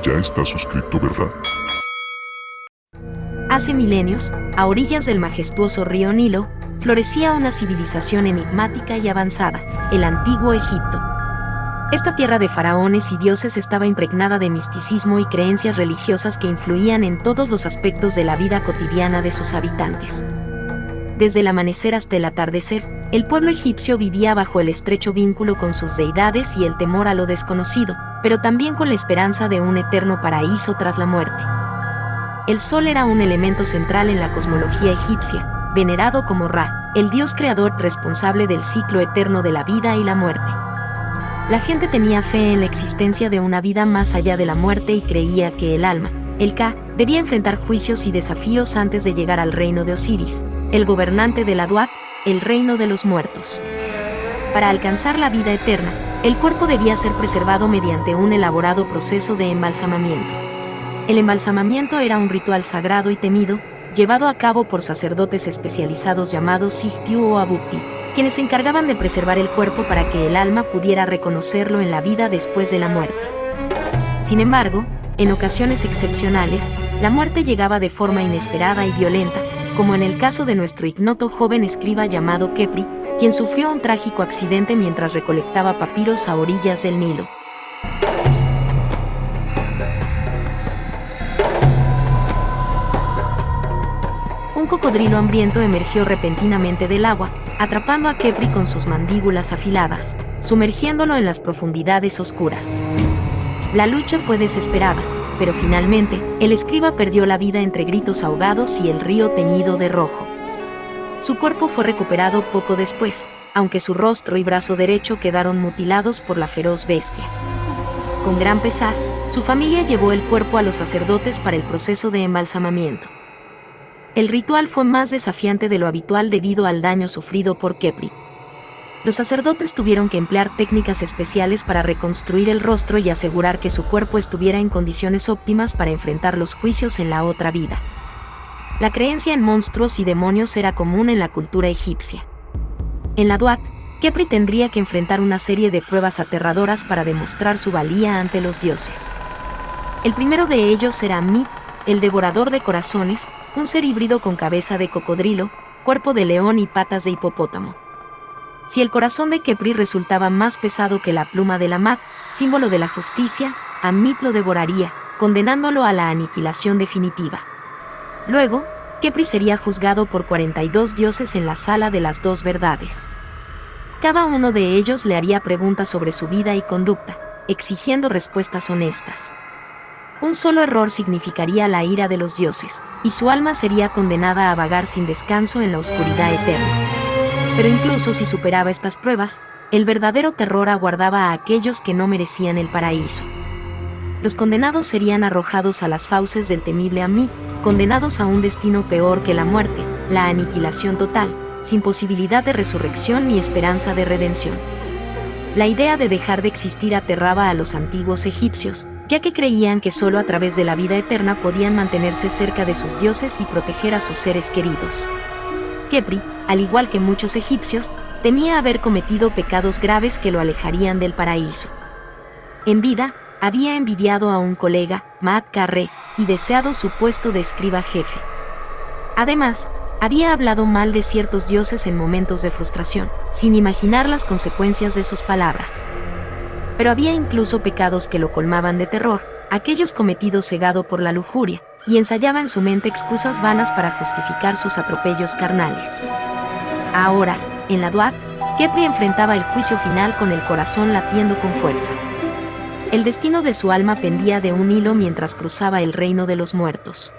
Ya estás suscrito, ¿verdad? Hace milenios, a orillas del majestuoso río Nilo, florecía una civilización enigmática y avanzada, el antiguo Egipto. Esta tierra de faraones y dioses estaba impregnada de misticismo y creencias religiosas que influían en todos los aspectos de la vida cotidiana de sus habitantes. Desde el amanecer hasta el atardecer, el pueblo egipcio vivía bajo el estrecho vínculo con sus deidades y el temor a lo desconocido, pero también con la esperanza de un eterno paraíso tras la muerte. El sol era un elemento central en la cosmología egipcia, venerado como Ra, el dios creador responsable del ciclo eterno de la vida y la muerte. La gente tenía fe en la existencia de una vida más allá de la muerte y creía que el alma, el Ka, debía enfrentar juicios y desafíos antes de llegar al reino de Osiris, el gobernante de la Duat, el reino de los muertos. Para alcanzar la vida eterna, el cuerpo debía ser preservado mediante un elaborado proceso de embalsamamiento. El embalsamamiento era un ritual sagrado y temido, llevado a cabo por sacerdotes especializados llamados Sigtiu o Abukti, quienes se encargaban de preservar el cuerpo para que el alma pudiera reconocerlo en la vida después de la muerte. Sin embargo, en ocasiones excepcionales, la muerte llegaba de forma inesperada y violenta, como en el caso de nuestro ignoto joven escriba llamado Khepri, quien sufrió un trágico accidente mientras recolectaba papiros a orillas del Nilo. Un cocodrilo hambriento emergió repentinamente del agua, atrapando a Khepri con sus mandíbulas afiladas, sumergiéndolo en las profundidades oscuras. La lucha fue desesperada, pero finalmente, el escriba perdió la vida entre gritos ahogados y el río teñido de rojo. Su cuerpo fue recuperado poco después, aunque su rostro y brazo derecho quedaron mutilados por la feroz bestia. Con gran pesar, su familia llevó el cuerpo a los sacerdotes para el proceso de embalsamamiento. El ritual fue más desafiante de lo habitual debido al daño sufrido por Khepri. Los sacerdotes tuvieron que emplear técnicas especiales para reconstruir el rostro y asegurar que su cuerpo estuviera en condiciones óptimas para enfrentar los juicios en la otra vida. La creencia en monstruos y demonios era común en la cultura egipcia. En la Duat, Khepri tendría que enfrentar una serie de pruebas aterradoras para demostrar su valía ante los dioses. El primero de ellos era Mit, el devorador de corazones, un ser híbrido con cabeza de cocodrilo, cuerpo de león y patas de hipopótamo. Si el corazón de Khepri resultaba más pesado que la pluma de la Mat, símbolo de la justicia, Amit lo devoraría, condenándolo a la aniquilación definitiva. Luego, Khepri sería juzgado por 42 dioses en la sala de las dos verdades. Cada uno de ellos le haría preguntas sobre su vida y conducta, exigiendo respuestas honestas. Un solo error significaría la ira de los dioses, y su alma sería condenada a vagar sin descanso en la oscuridad eterna. Pero incluso si superaba estas pruebas, el verdadero terror aguardaba a aquellos que no merecían el paraíso. Los condenados serían arrojados a las fauces del temible Amit, condenados a un destino peor que la muerte, la aniquilación total, sin posibilidad de resurrección ni esperanza de redención. La idea de dejar de existir aterraba a los antiguos egipcios, ya que creían que solo a través de la vida eterna podían mantenerse cerca de sus dioses y proteger a sus seres queridos. Khepri, al igual que muchos egipcios, temía haber cometido pecados graves que lo alejarían del paraíso. En vida, había envidiado a un colega, Maat Karre, y deseado su puesto de escriba jefe. Además, había hablado mal de ciertos dioses en momentos de frustración, sin imaginar las consecuencias de sus palabras. Pero había incluso pecados que lo colmaban de terror, aquellos cometidos cegado por la lujuria, y ensayaba en su mente excusas vanas para justificar sus atropellos carnales. Ahora, en la Duat, Khepri enfrentaba el juicio final con el corazón latiendo con fuerza. El destino de su alma pendía de un hilo mientras cruzaba el reino de los muertos.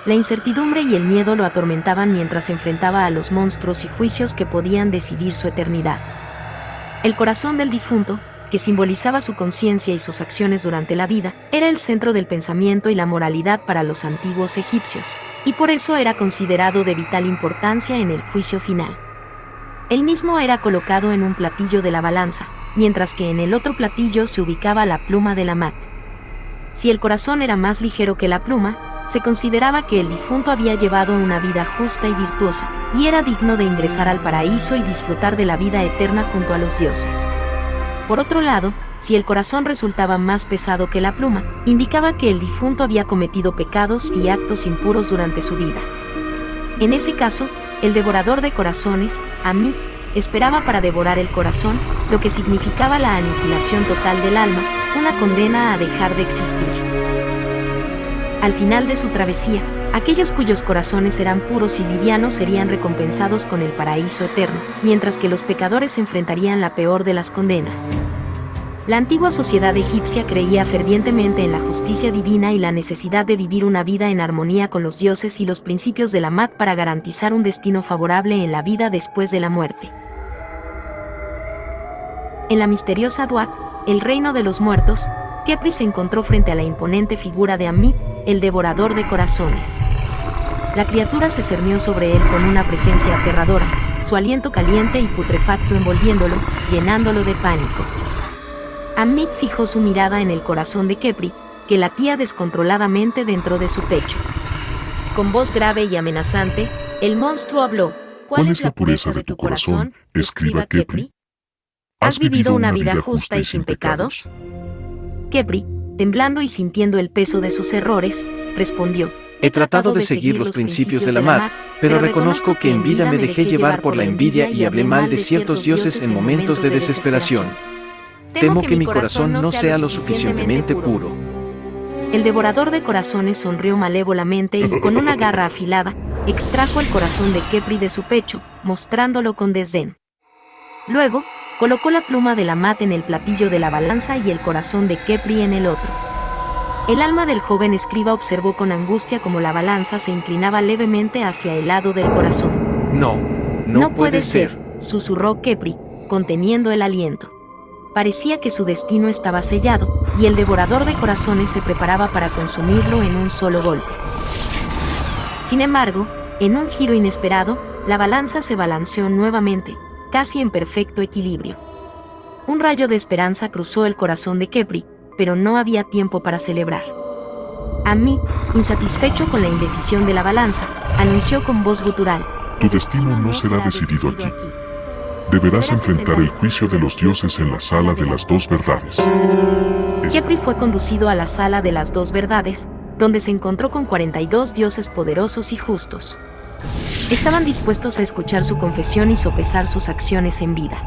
La incertidumbre y el miedo lo atormentaban mientras enfrentaba a los monstruos y juicios que podían decidir su eternidad. El corazón del difunto, que simbolizaba su conciencia y sus acciones durante la vida, era el centro del pensamiento y la moralidad para los antiguos egipcios, y por eso era considerado de vital importancia en el juicio final. Él mismo era colocado en un platillo de la balanza, mientras que en el otro platillo se ubicaba la pluma de la Mat. Si el corazón era más ligero que la pluma, se consideraba que el difunto había llevado una vida justa y virtuosa, y era digno de ingresar al paraíso y disfrutar de la vida eterna junto a los dioses. Por otro lado, Si el corazón resultaba más pesado que la pluma, indicaba que el difunto había cometido pecados y actos impuros durante su vida. En ese caso, el devorador de corazones, Amit, esperaba para devorar el corazón, lo que significaba la aniquilación total del alma, una condena a dejar de existir. Al final de su travesía, aquellos cuyos corazones eran puros y livianos serían recompensados con el paraíso eterno, mientras que los pecadores enfrentarían la peor de las condenas. La antigua sociedad egipcia creía fervientemente en la justicia divina y la necesidad de vivir una vida en armonía con los dioses y los principios de la Mat para garantizar un destino favorable en la vida después de la muerte. En la misteriosa Duat, el reino de los muertos, Khepri se encontró frente a la imponente figura de Amit, el devorador de corazones. La criatura se cernió sobre él con una presencia aterradora, su aliento caliente y putrefacto envolviéndolo, llenándolo de pánico. Amit fijó su mirada en el corazón de Khepri, que latía descontroladamente dentro de su pecho. Con voz grave y amenazante, el monstruo habló. ¿Cuál es la pureza de tu corazón, escriba Khepri? ¿Has vivido una vida justa y sin pecados? Khepri, temblando y sintiendo el peso de sus errores, respondió. He tratado de seguir los principios de la Mat, pero reconozco que en vida me dejé llevar por la envidia y hablé mal de ciertos dioses en momentos de desesperación. Temo que mi corazón no sea lo suficientemente puro. El devorador de corazones sonrió malévolamente y con una garra afilada, extrajo el corazón de Khepri de su pecho, mostrándolo con desdén. Luego, colocó la pluma de la Mat en el platillo de la balanza y el corazón de Khepri en el otro. El alma del joven escriba observó con angustia cómo la balanza se inclinaba levemente hacia el lado del corazón. No puede ser, susurró Khepri, conteniendo el aliento. Parecía que su destino estaba sellado, y el devorador de corazones se preparaba para consumirlo en un solo golpe. Sin embargo, en un giro inesperado, la balanza se balanceó nuevamente, casi en perfecto equilibrio. Un rayo de esperanza cruzó el corazón de Khepri, pero no había tiempo para celebrar. Amit, insatisfecho con la indecisión de la balanza, anunció con voz gutural: Tu destino no será decidido aquí. Deberás enfrentar el juicio de los dioses en la sala de las dos verdades. Khepri fue conducido a la sala de las dos verdades, donde se encontró con 42 dioses poderosos y justos. Estaban dispuestos a escuchar su confesión y sopesar sus acciones en vida.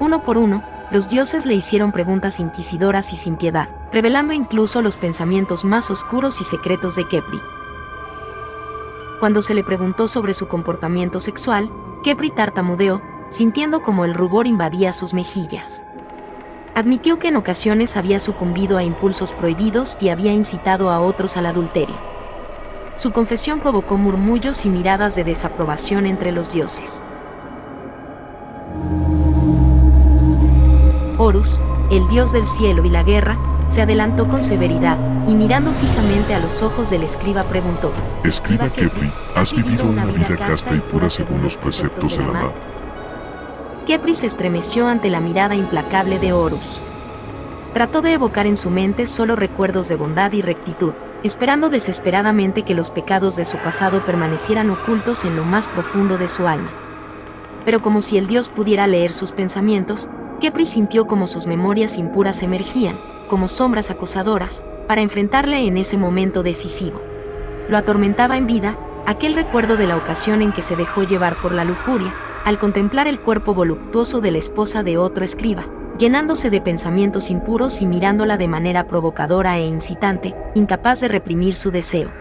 Uno por uno, los dioses le hicieron preguntas inquisidoras y sin piedad, revelando incluso los pensamientos más oscuros y secretos de Khepri. Cuando se le preguntó sobre su comportamiento sexual, Khepri tartamudeó, sintiendo como el rubor invadía sus mejillas. Admitió que en ocasiones había sucumbido a impulsos prohibidos y había incitado a otros al adulterio. Su confesión provocó murmullos y miradas de desaprobación entre los dioses. Horus, el dios del cielo y la guerra, se adelantó con severidad, y mirando fijamente a los ojos del escriba preguntó: Escriba Khepri, ¿has vivido una vida casta y pura según los preceptos de la Mat? Khepri se estremeció ante la mirada implacable de Horus. Trató de evocar en su mente solo recuerdos de bondad y rectitud, esperando desesperadamente que los pecados de su pasado permanecieran ocultos en lo más profundo de su alma. Pero como si el dios pudiera leer sus pensamientos, Khepri sintió como sus memorias impuras emergían, como sombras acosadoras, para enfrentarle en ese momento decisivo. Lo atormentaba en vida aquel recuerdo de la ocasión en que se dejó llevar por la lujuria, al contemplar el cuerpo voluptuoso de la esposa de otro escriba, llenándose de pensamientos impuros y mirándola de manera provocadora e incitante, incapaz de reprimir su deseo.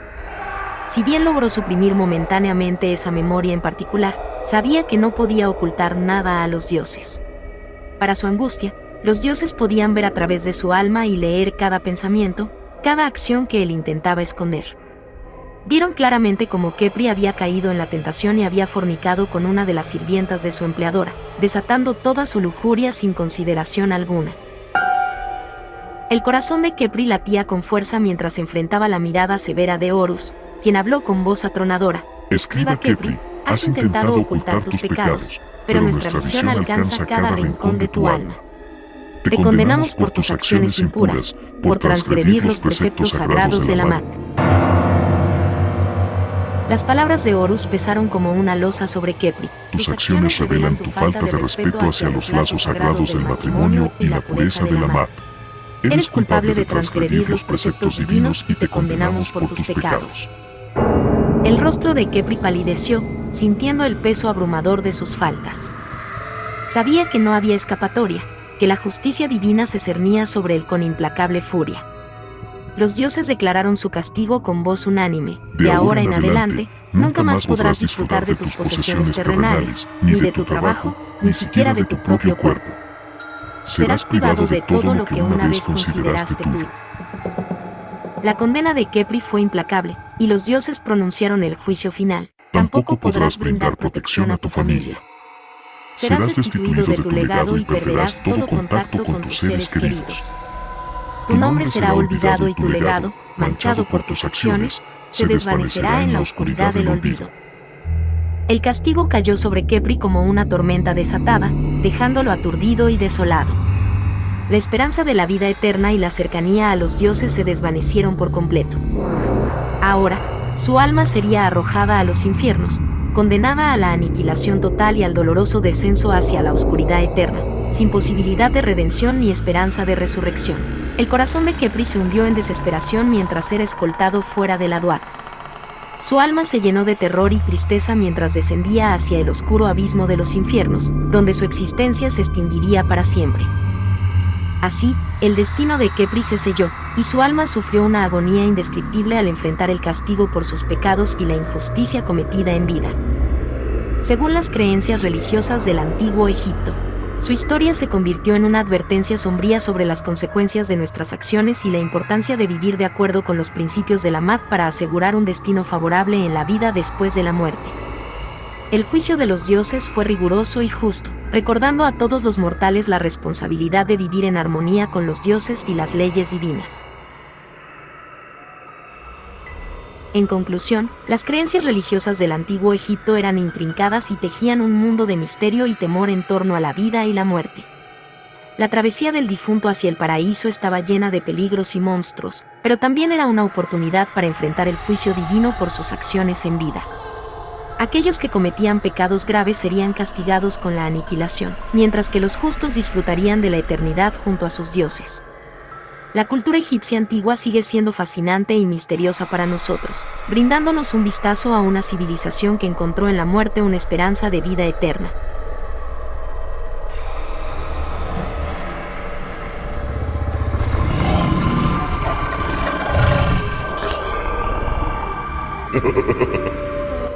Si bien logró suprimir momentáneamente esa memoria en particular, sabía que no podía ocultar nada a los dioses. Para su angustia, los dioses podían ver a través de su alma y leer cada pensamiento, cada acción que él intentaba esconder. Vieron claramente cómo Khepri había caído en la tentación y había fornicado con una de las sirvientas de su empleadora, desatando toda su lujuria sin consideración alguna. El corazón de Khepri latía con fuerza mientras enfrentaba la mirada severa de Horus, quien habló con voz atronadora: Escriba Khepri, has intentado ocultar tus pecados, pero nuestra visión alcanza cada rincón de tu alma. Te condenamos por tus acciones impuras, por transgredir los preceptos sagrados de la Mat. Las palabras de Horus pesaron como una losa sobre Kepri. Tus acciones revelan tu falta de respeto hacia los lazos sagrados del matrimonio y la pureza de la Mat. Eres culpable de transgredir los preceptos divinos y te condenamos por tus pecados. El rostro de Kepri palideció, sintiendo el peso abrumador de sus faltas. Sabía que no había escapatoria, que la justicia divina se cernía sobre él con implacable furia. Los dioses declararon su castigo con voz unánime: de ahora en adelante, nunca más podrás disfrutar de tus posesiones terrenales, ni de tu trabajo, ni siquiera de tu propio cuerpo. Serás privado de todo lo que una vez consideraste tuyo. La condena de Kepri fue implacable, y los dioses pronunciaron el juicio final. Tampoco podrás brindar protección a tu familia. Serás destituido de tu legado y perderás todo contacto con tus seres queridos. Tu nombre será olvidado y tu legado, manchado por tus acciones, se desvanecerá en la oscuridad del olvido. El castigo cayó sobre Kepri como una tormenta desatada, dejándolo aturdido y desolado. La esperanza de la vida eterna y la cercanía a los dioses se desvanecieron por completo. Ahora, su alma sería arrojada a los infiernos, condenada a la aniquilación total y al doloroso descenso hacia la oscuridad eterna, sin posibilidad de redención ni esperanza de resurrección. El corazón de Kepri se hundió en desesperación mientras era escoltado fuera de la Duat. Su alma se llenó de terror y tristeza mientras descendía hacia el oscuro abismo de los infiernos, donde su existencia se extinguiría para siempre. Así, el destino de Kepri se selló, y su alma sufrió una agonía indescriptible al enfrentar el castigo por sus pecados y la injusticia cometida en vida. Según las creencias religiosas del antiguo Egipto, su historia se convirtió en una advertencia sombría sobre las consecuencias de nuestras acciones y la importancia de vivir de acuerdo con los principios de la Mat para asegurar un destino favorable en la vida después de la muerte. El juicio de los dioses fue riguroso y justo, recordando a todos los mortales la responsabilidad de vivir en armonía con los dioses y las leyes divinas. En conclusión, las creencias religiosas del antiguo Egipto eran intrincadas y tejían un mundo de misterio y temor en torno a la vida y la muerte. La travesía del difunto hacia el paraíso estaba llena de peligros y monstruos, pero también era una oportunidad para enfrentar el juicio divino por sus acciones en vida. Aquellos que cometían pecados graves serían castigados con la aniquilación, mientras que los justos disfrutarían de la eternidad junto a sus dioses. La cultura egipcia antigua sigue siendo fascinante y misteriosa para nosotros, brindándonos un vistazo a una civilización que encontró en la muerte una esperanza de vida eterna.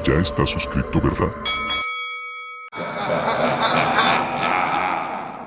Ya estás suscrito, ¿verdad?